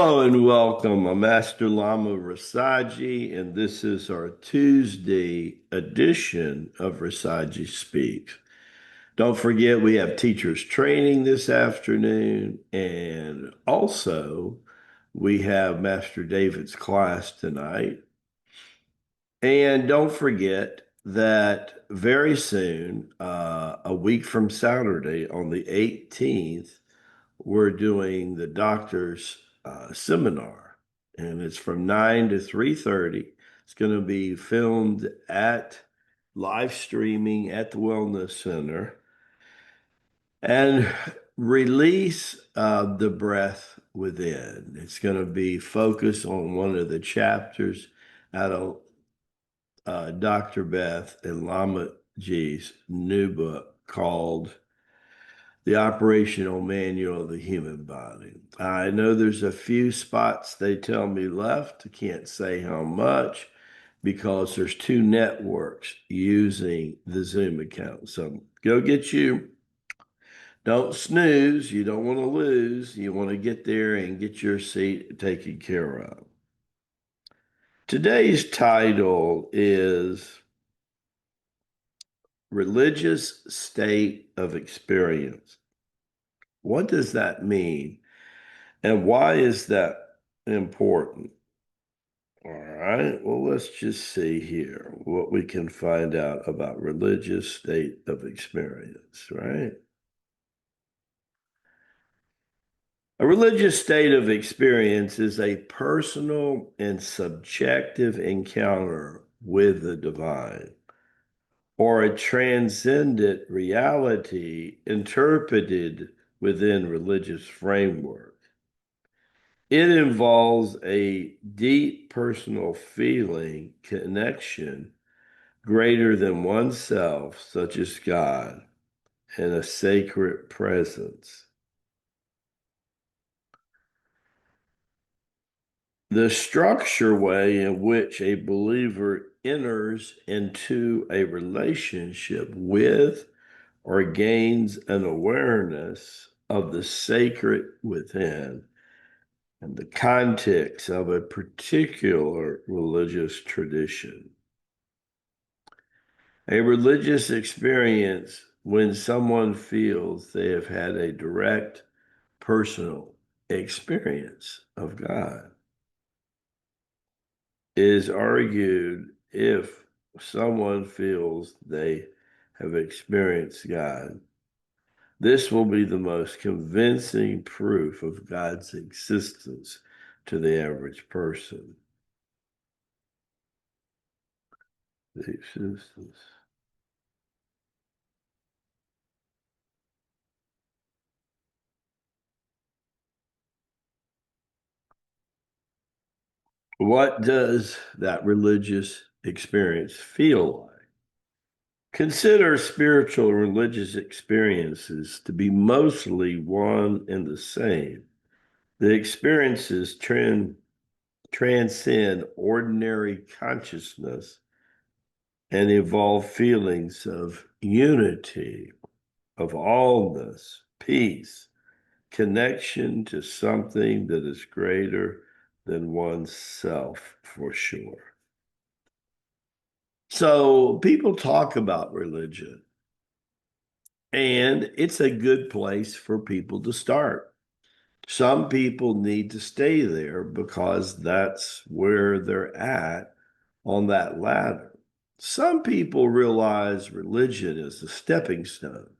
Hello and welcome. I'm Master Lama Rasaji, and this is our Tuesday edition of Rasaji Speaks. Don't forget, we have teachers training this afternoon, and also we have Master David's class tonight. And don't forget that very soon, a week from Saturday on the 18th, we're doing the doctor's seminar, and it's from 9 to 3:30. It's going to be filmed at live streaming at the Wellness Center and release the breath within. It's going to be focused on one of the chapters out of Dr. Beth and Lama G's new book called The Operational Manual of the Human Body. I know there's a few spots they tell me left. I can't say how much because there's two networks using the Zoom account. So go get you. Don't snooze. You don't want to lose. You want to get there and get your seat taken care of. Today's title is Religious State of Experience. What does that mean? And why is that important? All right, well, let's just see here what we can find out about religious state of experience, right? A religious state of experience is a personal and subjective encounter with the divine or a transcendent reality interpreted within religious framework. It involves a deep personal feeling connection greater than oneself, such as God, and a sacred presence. The structure way in which a believer enters into a relationship with or gains an awareness of the sacred within and the context of a particular religious tradition. A religious experience when someone feels they have had a direct personal experience of God. It is argued if someone feels they have experienced God, this will be the most convincing proof of God's existence to the average person. The existence. What does that religious experience feel like? Consider spiritual and religious experiences to be mostly one and the same. The experiences transcend ordinary consciousness and evolve feelings of unity, of allness, peace, connection to something that is greater than oneself, for sure. So people talk about religion, and it's a good place for people to start. Some people need to stay there because that's where they're at on that ladder. Some people realize religion is a stepping stone.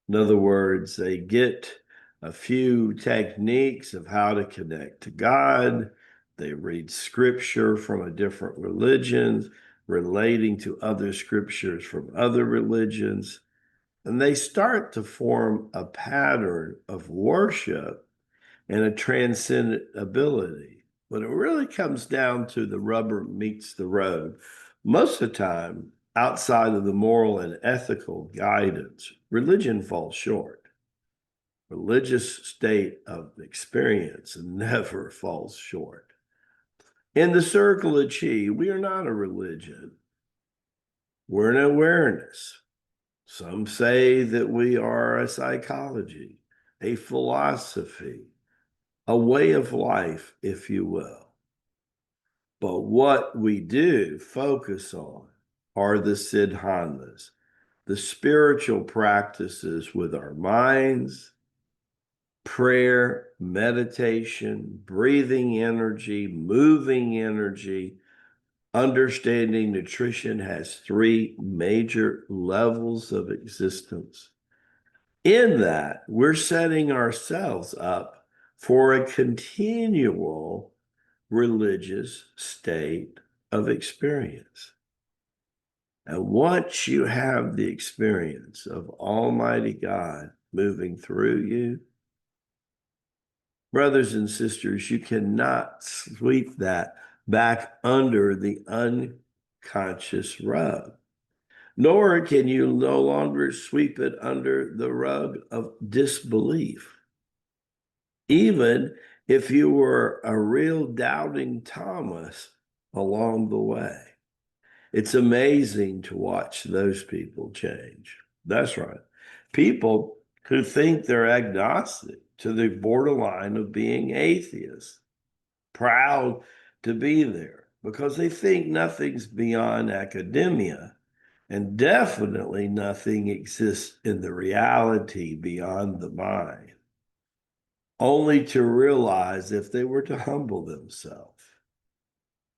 In other words, they get a few techniques of how to connect to God. They read scripture from a different religion, relating to other scriptures from other religions, and they start to form a pattern of worship and a transcendent ability. When it really comes down to the rubber meets the road, most of the time, outside of the moral and ethical guidance, religion falls short. Religious state of experience never falls short. In the circle of Chi, we are not a religion. We're an awareness. Some say that we are a psychology, a philosophy, a way of life, if you will. But what we do focus on are the siddhanas, the spiritual practices with our minds, prayer, meditation, breathing energy, moving energy, understanding nutrition has three major levels of existence. In that, we're setting ourselves up for a continual religious state of experience. And once you have the experience of Almighty God moving through you, brothers and sisters, you cannot sweep that back under the unconscious rug, nor can you no longer sweep it under the rug of disbelief. Even if you were a real doubting Thomas along the way. It's amazing to watch those people change. That's right. People who think they're agnostic to the borderline of being atheists, proud to be there because they think nothing's beyond academia and definitely nothing exists in the reality beyond the mind, only to realize if they were to humble themselves,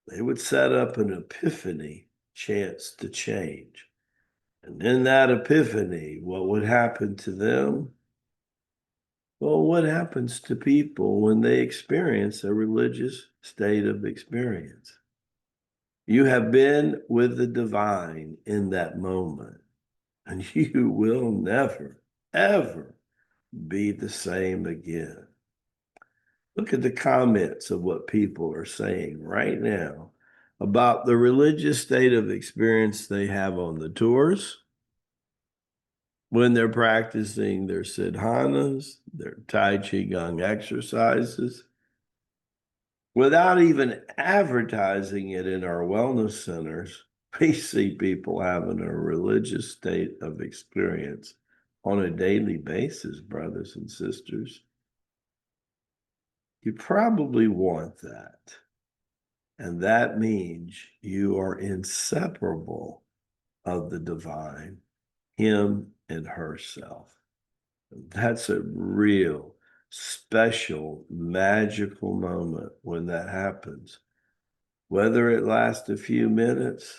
they would set up an epiphany chance to change. And in that epiphany, what would happen to them? Well, what happens to people when they experience a religious state of experience? You have been with the divine in that moment, and you will never, ever be the same again. Look at the comments of what people are saying right now about the religious state of experience they have on the tours, when they're practicing their siddhanas, their Tai Chi Gong exercises, without even advertising it in our wellness centers. We see people having a religious state of experience on a daily basis, brothers and sisters. You probably want that. And that means you are inseparable of the divine, him and herself. That's a real, special, magical moment when that happens. Whether it lasts a few minutes,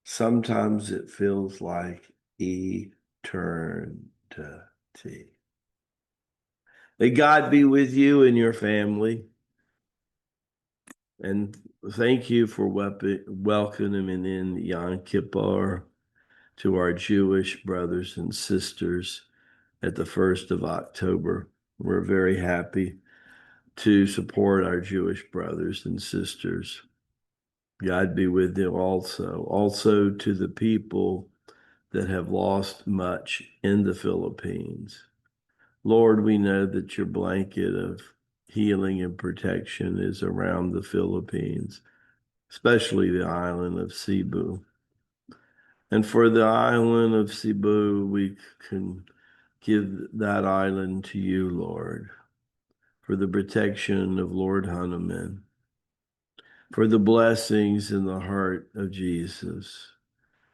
sometimes it feels like eternity. May God be with you and your family. And thank you for welcoming in Yom Kippur to our Jewish brothers and sisters at the 1st of October. We're very happy to support our Jewish brothers and sisters. God be with you also. Also to the people that have lost much in the Philippines. Lord, we know that your blanket of healing and protection is around the Philippines, especially the island of Cebu. And for the island of Cebu, we can give that island to you, Lord, for the protection of Lord Hanuman, for the blessings in the heart of Jesus,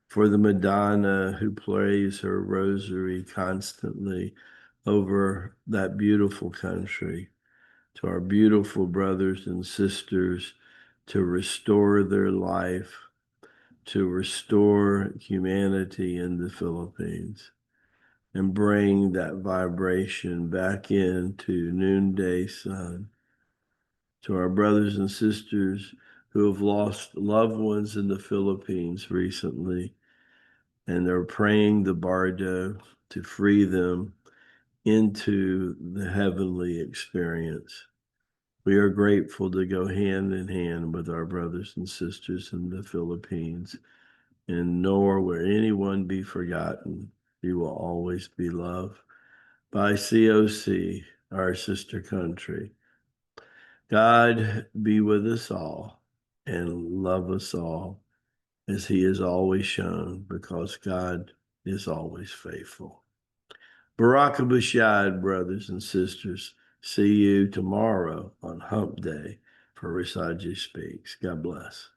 for the Madonna who plays her rosary constantly over that beautiful country, to our beautiful brothers and sisters to restore their life, to restore humanity in the Philippines, and bring that vibration back into noonday sun. To our brothers and sisters who have lost loved ones in the Philippines recently, and they're praying the Bardo to free them into the heavenly experience. We are grateful to go hand in hand with our brothers and sisters in the Philippines, and nor will anyone be forgotten. You will always be loved by COC, our sister country. God be with us all and love us all as he has always shown, because God is always faithful. Barak Bashad, brothers and sisters. See you tomorrow on Hump Day for Risaji Speaks. God bless.